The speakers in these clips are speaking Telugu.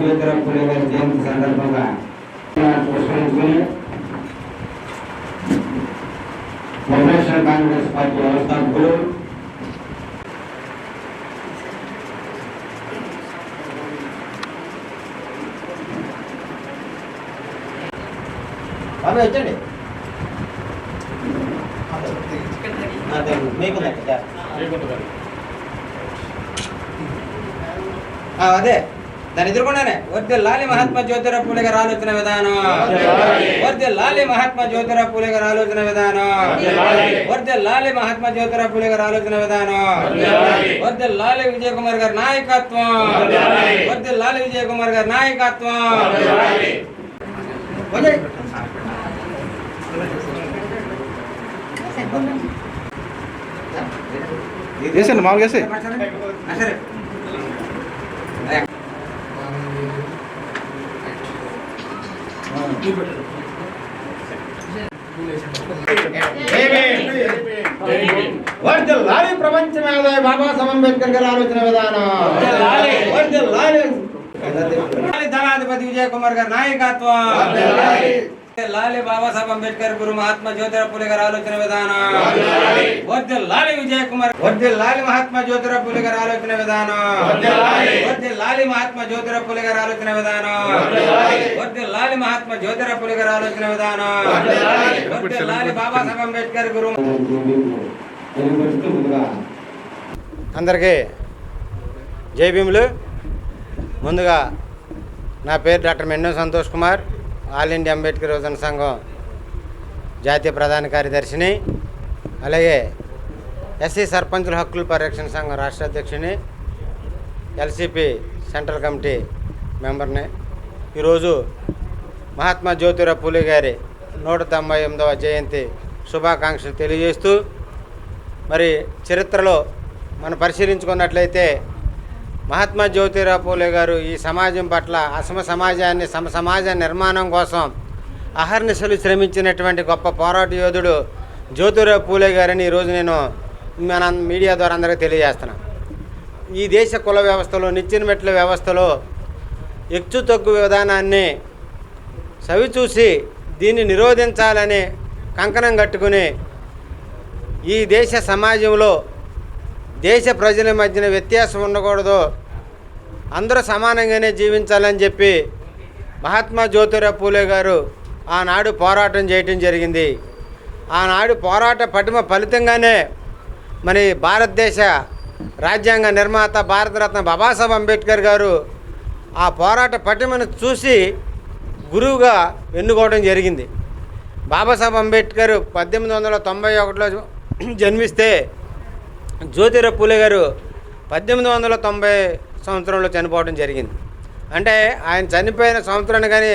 జ్యోతిరావు పూలే గారి జయంతి సందర్భంగా పురస్కరించుకుని నేషనల్ కాంగ్రెస్ పార్టీ వ్యవస్థాపకులు వచ్చండి అదే దాని ఎదుర్కొన్నానే వర్ధిల్లాలి మహాత్మా జ్యోతిరావు పూలే గారి ఆలోచన విధానం, వర్ధిల్లాలి మహాత్మా జ్యోతిరావు పూలే గారి ఆలోచన విధానం, వర్ధిల్లాలి మహాత్మా జ్యోతిరావు పూలే గారి ఆలోచన విధానం, వర్ధిల్లాలి విజయ్ కుమార్ గారి నాయకత్వం, వర్ధిల్లాలి విజయ్ కుమార్ గారి నాయకత్వం. వేసండి మామూలుగా వేసే వర్ధిల్లాలి ప్రపంచ మేధావి బాబాసాహెబ్ అంబేద్కర్ గారి ఆలోచన విధానం, వర్ధిల్లాలి ధనాధిపతి విజయ్ కుమార్ గారి నాయకత్వం, వర్ధిల్లాలి బాబాసాహెబ్ అంబేద్కర్ గురు మహాత్మా జ్యోతిరావు పూలే గారి ఆలోచన విధానం, వర్ధిల్లాలి విజయ్ కుమార్, వర్ధిల్లాలి మహాత్మా జ్యోతిరావు పూలే గారి ఆలోచన విధానం, వర్ధిల్లాలి మహాత్మా జ్యోతిరావు పూలే గారి ఆలోచన విధానం, వర్ధిల్లాలి మహాత్మా జ్యోతిరావు పూలే గారి ఆలోచన విధానం, వర్ధిల్లాలి బాబాసాహెబ్ అంబేద్కర్ గురు. అందరికీ జై భీములు. ముందుగా నా పేరు doctor Mennem Santosh Kumar, all India Ambedkar యువజన సంఘం జాతీయ ప్రధాన కార్యదర్శిని, అలాగే ఎస్సీ సర్పంచుల హక్కుల పరిరక్షణ సంఘం రాష్ట్ర అధ్యక్షుని, ఎల్సిపి సెంట్రల్ కమిటీ మెంబర్ని. ఈరోజు మహాత్మా జ్యోతిరావు పూలే గారి 198వ జయంతి శుభాకాంక్షలు తెలియజేస్తూ, మరి చరిత్రలో మనం పరిశీలించుకున్నట్లయితే మహాత్మా జ్యోతిరావు పూలే గారు ఈ సమాజం పట్ల సమాజ నిర్మాణం కోసం అహర్నిశలు శ్రమించినటువంటి గొప్ప పోరాట యోధుడు జ్యోతిరావు పూలే గారని ఈరోజు నేను మన మీడియా ద్వారా అందరికీ తెలియజేస్తున్నాను. ఈ దేశ కుల వ్యవస్థలో, నిచ్చెన మెట్ల వ్యవస్థలో హెచ్చు తగ్గు విధానాన్ని సవిచూసి దీన్ని నిరోధించాలని కంకణం కట్టుకుని ఈ దేశ సమాజంలో దేశ ప్రజల మధ్యన వ్యత్యాసం ఉండకూడదు, అందరూ సమానంగానే జీవించాలని చెప్పి మహాత్మా జ్యోతిరావు పూలే గారు ఆనాడు పోరాటం చేయటం జరిగింది. ఆనాడు పోరాట పటిమ ఫలితంగానే మరి భారతదేశ రాజ్యాంగ నిర్మాత భారతరత్న బాబాసాహెబ్ అంబేద్కర్ గారు ఆ పోరాట పటిమను చూసి గురువుగా ఎన్నుకోవడం జరిగింది. బాబాసాహెబ్ అంబేద్కర్ 1891లో జన్మిస్తే జ్యోతిరావు పూలే గారు 1890 సంవత్సరంలో చనిపోవడం జరిగింది. అంటే ఆయన చనిపోయిన సంవత్సరాన్ని కానీ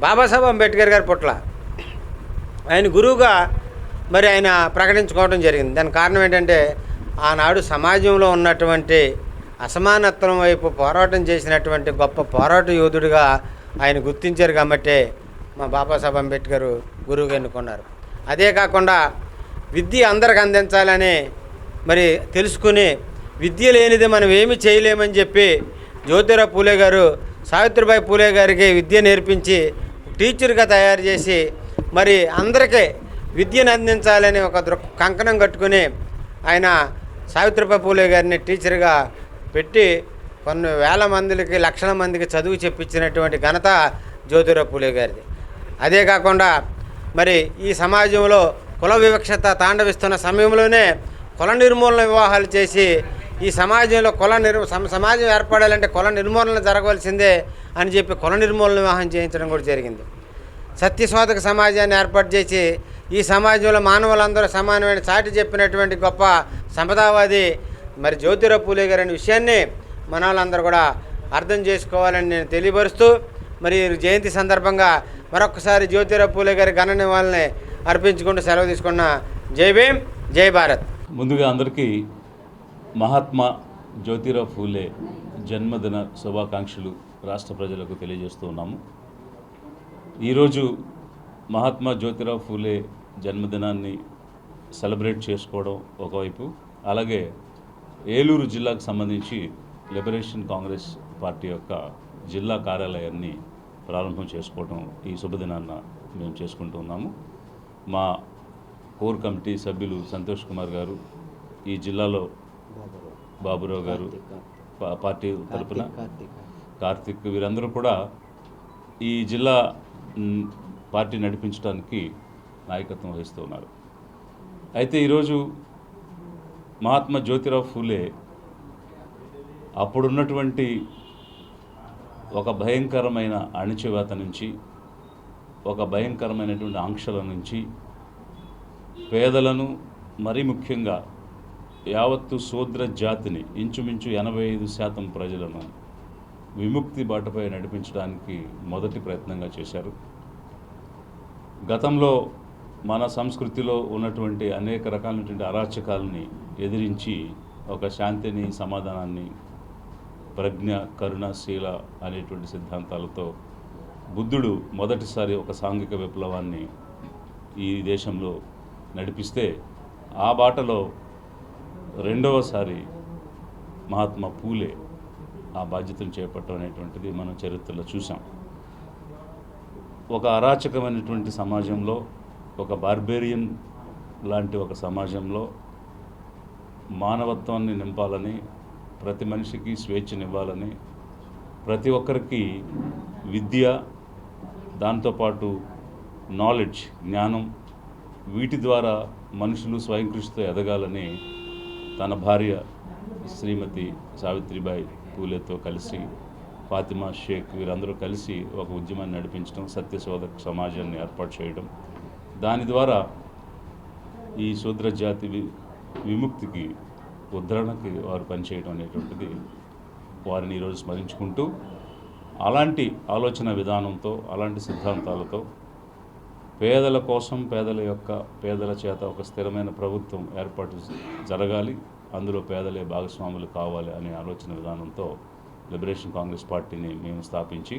బాబాసాహెబ్ అంబేద్కర్ గారి పుట్ల ఆయన గురువుగా మరి ఆయన ప్రకటించుకోవడం జరిగింది. దానికి కారణం ఏంటంటే ఆనాడు సమాజంలో ఉన్నటువంటి అసమానత్వం వైపు పోరాటం చేసినటువంటి గొప్ప పోరాట యోధుడిగా ఆయన గుర్తించారు కాబట్టి మా బాబాసాహెబ్ అంబేద్కర్ గురువుగా ఎన్నుకున్నారు. అదే కాకుండా విద్య అందరికి అందించాలని మరి తెలుసుకుని విద్య లేనిది మనం ఏమి చేయలేమని చెప్పి జ్యోతిరావు పూలే గారు సావిత్రిబాయి పూలే గారికి విద్య నేర్పించి టీచర్గా తయారు చేసి మరి అందరికీ విద్యను అందించాలని ఒక కంకణం కట్టుకుని ఆయన సావిత్రిబాయి పూలే గారిని టీచర్గా పెట్టి కొన్ని వేల మందికి, లక్షల మందికి చదువు చెప్పించినటువంటి ఘనత జ్యోతిరావు పూలే గారిది. అదే కాకుండా మరి ఈ సమాజంలో కుల వివక్షత తాండవిస్తున్న సమయంలోనే కుల నిర్మూలన వివాహాలు చేసి ఈ సమాజంలో సమాజం ఏర్పడాలంటే కుల నిర్మూలన జరగవలసిందే అని చెప్పి కుల నిర్మూలన వివాహం చేయించడం కూడా జరిగింది. సత్యశోధక సమాజాన్ని ఏర్పాటు చేసి ఈ సమాజంలో మానవులందరూ సమానమైన చాటి చెప్పినటువంటి గొప్ప సంపదావాది మరి జ్యోతిరావు పూలే గారి అనే విషయాన్ని మన వాళ్ళందరూ కూడా అర్థం చేసుకోవాలని నేను తెలియపరుస్తూ, మరి జయంతి సందర్భంగా మరొకసారి జ్యోతిరావు పూలే గారి ఘన నివాళుల్ని అర్పించుకుంటూ సెలవు తీసుకున్న జై భీమ్, జై భారత్. ముందుగా అందరికీ మహాత్మా జ్యోతిరావు పూలే జన్మదిన శుభాకాంక్షలు రాష్ట్ర ప్రజలకు తెలియజేస్తూ ఉన్నాము. ఈరోజు మహాత్మా జ్యోతిరావు పూలే జన్మదినాన్ని సెలబ్రేట్ చేసుకోవడం ఒకవైపు, అలాగే ఏలూరు జిల్లాకు సంబంధించి లిబరేషన్ కాంగ్రెస్ పార్టీ యొక్క జిల్లా కార్యాలయాన్ని ప్రారంభం చేసుకోవడం ఈ శుభదినాన్న మేము చేసుకుంటూ ఉన్నాము. మా కోర్ కమిటీ సభ్యులు సంతోష్ కుమార్ గారు, ఈ జిల్లాలో బాబురావు గారు పార్టీ తరపున కార్తిక్, వీరందరూ కూడా ఈ జిల్లా పార్టీ నడిపించడానికి నాయకత్వం వహిస్తూ ఉన్నారు. అయితే ఈరోజు మహాత్మా జ్యోతిరావు ఫూలే అప్పుడున్నటువంటి ఒక భయంకరమైన అణిచివేత నుంచి, ఒక భయంకరమైనటువంటి ఆంక్షల నుంచి పేదలను, మరీ ముఖ్యంగా యావత్తు శూద్ర జాతిని, ఇంచుమించు 85% ప్రజలను విముక్తి బాటపై నడిపించడానికి మొదటి ప్రయత్నంగా చేశారు. గతంలో మన సంస్కృతిలో ఉన్నటువంటి అనేక రకాలైనటువంటి అరాచకాలని ఎదిరించి ఒక శాంతిని, సమాధానాన్ని, ప్రజ్ఞ, కరుణ, శీల అనేటువంటి సిద్ధాంతాలతో బుద్ధుడు మొదటిసారి ఒక సాంఘిక విప్లవాన్ని ఈ దేశంలో నడిపిస్తే, ఆ బాటలో రెండవసారి మహాత్మా పూలే ఆ బాధ్యతను చేపట్టడం అనేటువంటిది మనం చరిత్రలో చూసాం. ఒక అరాచకమైనటువంటి సమాజంలో, ఒక బార్బేరియన్ లాంటి ఒక సమాజంలో మానవత్వాన్ని నింపాలని, ప్రతి మనిషికి స్వేచ్ఛనివ్వాలని, ప్రతి ఒక్కరికి విద్య, దాంతోపాటు నాలెడ్జ్, జ్ఞానం, వీటి ద్వారా మనుషులు స్వయం కృషితో ఎదగాలని తన భార్య శ్రీమతి సావిత్రిబాయి పూలేతో కలిసి, ఫాతిమా షేక్, వీరందరూ కలిసి ఒక ఉద్యమాన్ని నడిపించడం, సత్యశోధక సమాజాన్ని ఏర్పాటు చేయడం, దాని ద్వారా ఈ శూద్ర జాతి విముక్తికి, ఉద్ధరణకి వారు పనిచేయడం అనేటువంటిది వారిని ఈరోజు స్మరించుకుంటూ, అలాంటి ఆలోచన విధానంతో, అలాంటి సిద్ధాంతాలతో పేదల కోసం, పేదల చేత ఒక స్థిరమైన ప్రభుత్వం ఏర్పాటు జరగాలి, అందులో పేదలే భాగస్వాములు కావాలి అనే ఆలోచన విధానంతో లిబరేషన్ కాంగ్రెస్ పార్టీని మేము స్థాపించి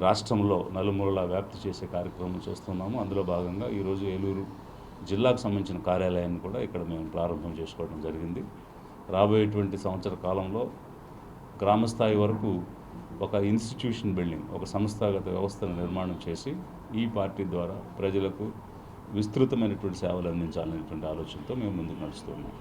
రాష్ట్రంలో నలుమూలలా వ్యాప్తి చేసే కార్యక్రమం చేస్తున్నాము. అందులో భాగంగా ఈరోజు ఏలూరు జిల్లాకు సంబంధించిన కార్యాలయాన్ని కూడా ఇక్కడ మేము ప్రారంభం చేసుకోవడం జరిగింది. రాబోయేటువంటి సంవత్సర కాలంలో గ్రామస్థాయి వరకు ఒక ఇన్స్టిట్యూషన్ బిల్డింగ్, ఒక సంస్థాగత వ్యవస్థను నిర్మాణం చేసి ఈ పార్టీ ద్వారా ప్రజలకు విస్తృతమైనటువంటి సేవలు అందించాలనేటువంటి ఆలోచనతో మేము ముందుకు నడుస్తున్నాం.